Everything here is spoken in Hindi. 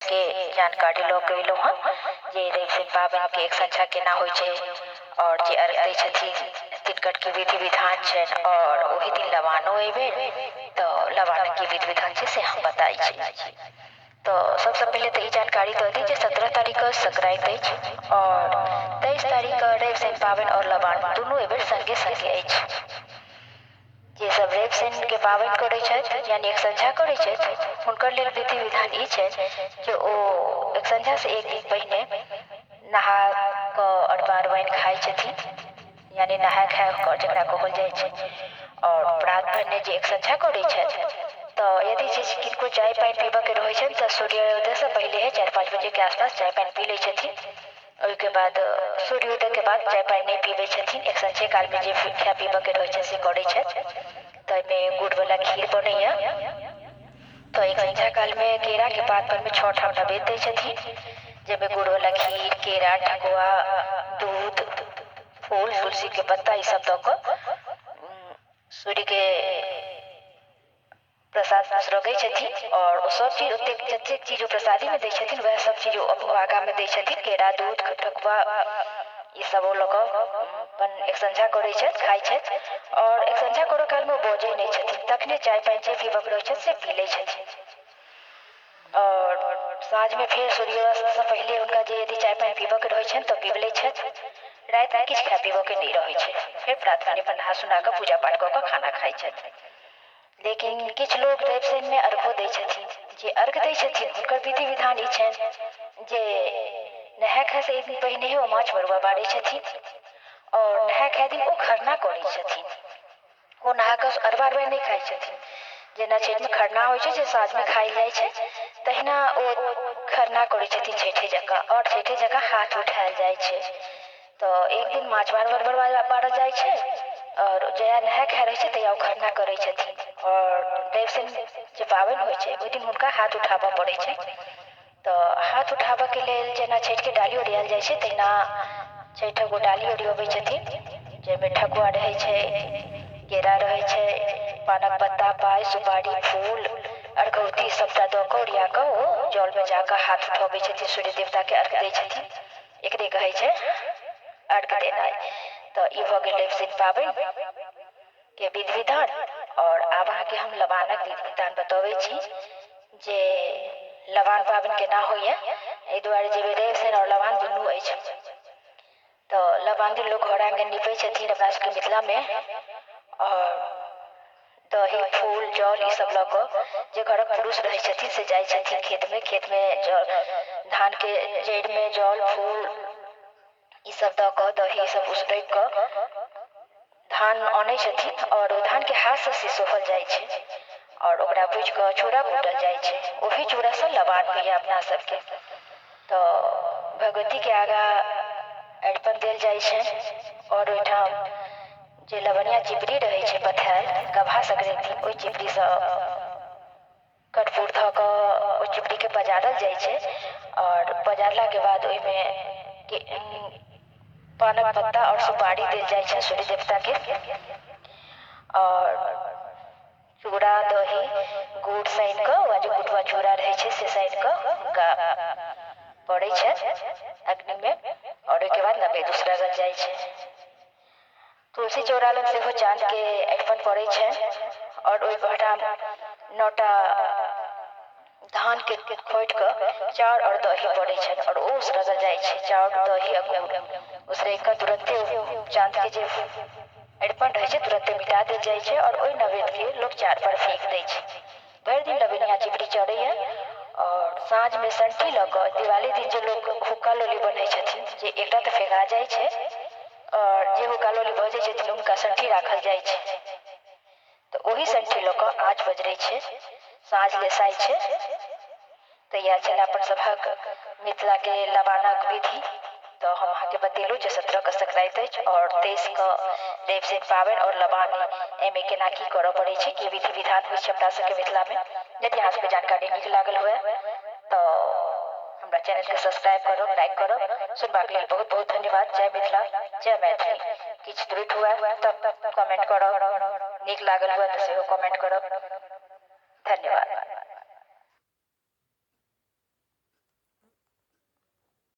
के जानकारी लऽ के अयलहुँ हँ जे रवि पाबनिके एक संझा केना होइ छै और जे अर्घ दै छथिन तिनकर विधि विधान छनि और ओही दिन लबानो अयबे तऽ लबानक विधि विधान छै से हम बताइ छी। तो सबसे पहले तो ये जानकारी दऽ दी जे 17 तारीख के संक्रांति अछि और 23 तारीख के रवि शनि पाबनि और लबान दुनू एबेर संगे संगे अछि। जे सब रवि शनि के पाबनि करै छथि यानी एक संझा करै छथि हुनकर लेल विधि विधान ई छै जे ओ एक संझा से एक दिन पहिने नहा कऽ अरबा अरबाइन खाइ छथिन यानी नहाय खाय जकरा कहल जाइ छै और प्रात भेने जे एक संझा करै छथि तऽ यदि जे किनको चाय पानि पीबऽके रहै छनि तऽ सूर्योदय से पहिले 4-5 बजे के आसपास चाय पानि पी लै छथिन। ओहिके बाद सूर्योदय के बाद चाय पानि नहीं पीबै छथिन। एक संझे काल में जे खाय पीबऽके रहै छै से करै छथि। तऽ एहिमे गुड़ वाला खीर बनैया तो एक संझा काल में केरा के पात पर में 6 ठाम नैवेद्य दै छथिन जेमे गुड़ वाला खीर केरा ठकुआ दूध फूल तुलसी के पत्ता ई सब दऽ कऽ सूर्य के प्रसाद रखै छथिन और ओ सब चीज ओतेक जतेक चीज ओ प्रसादी में दै छथिन वह सब चीज ओ आगा में दै छथिन केरा दूध ठकुआ ई सब ओ लऽ कऽ अपन एक संझा करै छथि खाइ छथि और एक संझा करऽ काल में ओ बजै नहि छथिन तखने चाय पानि जे पीबऽके रहै छथि से पी लै छथिन। और साँझ में फिर सूर्यास्त से पहले हुनका जे यदि चाय पानि पीबऽके रहै छनि तऽ पीब लै छथि। राति में किछु खाय पीबऽके नहि रहै छै फिर प्रात भेने पर नहा सुना कऽ पूजा पाठ कऽ कऽ खाना खाइ छथि। लेकिन किछु लोग रवि शनि में अर्घो दै छथिन जे अर्घ दै छथिन हुनकर विधि विधान ई छनि जे नहाय खाय से एक दिन पहिने ओ माछ मरुआ बारै छथिन और नहाय खाय दिन ओ खरना करै छथिन। ओ नहा कऽ अरबा अरबाइन नहीं खाइ छथिन जेना छठि में खरना होइ छै जे साँझ में खाइल जाइ छै तहिना ओ खरना करै छथिन छठे जकाँ और छठे जकाँ हाथ उठायल जाइ छै। तो एक दिन माछ बारल जाइ छै और जहिया नहाय खाय रहै छै तहिया ओ खरना करै छथिन और रवि शनि जे पाबनि होइ छै ओहि दिन हुनका हाथ उठाबऽ पड़ै छै। तऽ हाथ उठाबऽ के लेल जेना छठि के डाली ओरियाल जाइ छै तहिना छठि गो डाली ओरियबै छथिन जाहिमे ठकुआ रहै छै केरा रहै छै पानक पत्ता पाय सुपारी फूल अर्घौती सबटा दऽ कऽ ओरिया कऽ ओ जल में जाकऽ हाथ उठबै छथिन सूर्य देवता के अर्घ दै छथिन एकरे कहै छै अर्घ देनाइ। तऽ ई भऽ गेल रवि शनि पाबनि के विधि विधान और आब अहाँके हम लबानक विधि विधान बतबै छी जे लबान पाबनि केना होइया एहि दुआरे जे रवि शनि और लबान दुनू अछि तऽ लबान दिन लोग घर आंगन नीपै छथिन अपना सबके मिथिला में और दही फूल जल ई सब लऽ कऽ जे घरक पुरुष रहै छथिन से जाइ छथिन खेत में धान के जड़ि में जल फूल ई सब दऽ कऽ दही सब उसरगि कऽ धान आनै छथिन और धान के हाथ से सोहल जाइ छै और ओकरा भूजि कऽ चूड़ा कुटल जाइ छै ओही चूड़ा से लबान होइया अपना सबके। तऽ भगवती के आगा अरिपन देल जाइ छै और ओहिठाम जे लवनिया चिपरी रहै छै पथायल गभा संक्रांति ओहि चिपरी सँ कर्पूर धऽ कऽ ओहि चिपरी के पजारल जाइ छै और पजारला के बाद ओहिमे पानक पत्ता और सुपारी देल जाइ छै सूर्य देवता के और चूड़ा दही गुड़ सानि कऽ जे कुटवा चूड़ा रहै छै से सानि कऽ हुनका पड़ै छै अग्नि में और ओहिके बाद नवेद उसरगल जाइ छै। तुलसी चौरा लग सेहो चाँद के अरिपन पड़ै छै और ओहि ओहिठाम 9टा धान के खोटि कऽ चाउर और दही पड़ै छै और ओ उसरगल जाइ छै चाउर दही आ गुड़ उसरगि कऽ तुरंते चाँद के जे अरिपन रहै छै तुरंते मिटा देल जाइ छै और ओहि नवेद के लोग चार पर फेंक दै छै। भरि दिन लबनिया चिपरी चढ़ैया और साँझ में संठी लऽ कऽ दिवाली दिन जे लोग हुक्का लोली बनै छथिन जे एकटा तऽ फेंका जाइ छै और जे हुक्का लोली बजै छथिन हुनका संठी राखल जाइ छै तऽ ओही संठी लऽ कऽ आँच बजरै छै साँझ लेसाइ छै। तऽ इएह छलै अपन सभक मिथिला के लबानक विधि। तो हम अहाँके बतेलहुँ जे 17 के संक्रांति अछि और 23 के रवि शनि पाबनि और लबान एहिमे केना की करऽ पड़ै छै की विधि विधान होइ छै अपना सबके मिथिला में। यदि अहाँ सबके जानकारी नीक लागल हुए तो हमरा चैनल के सब्सक्राइब करब लाइक करब सुनबाक लेल बहुत बहुत धन्यवाद। जय मिथिला जय मैथिली। किछु त्रुटि हुए तब कमेंट करब नीक लागल हुए तऽ सेहो कमेंट करब। धन्यवाद।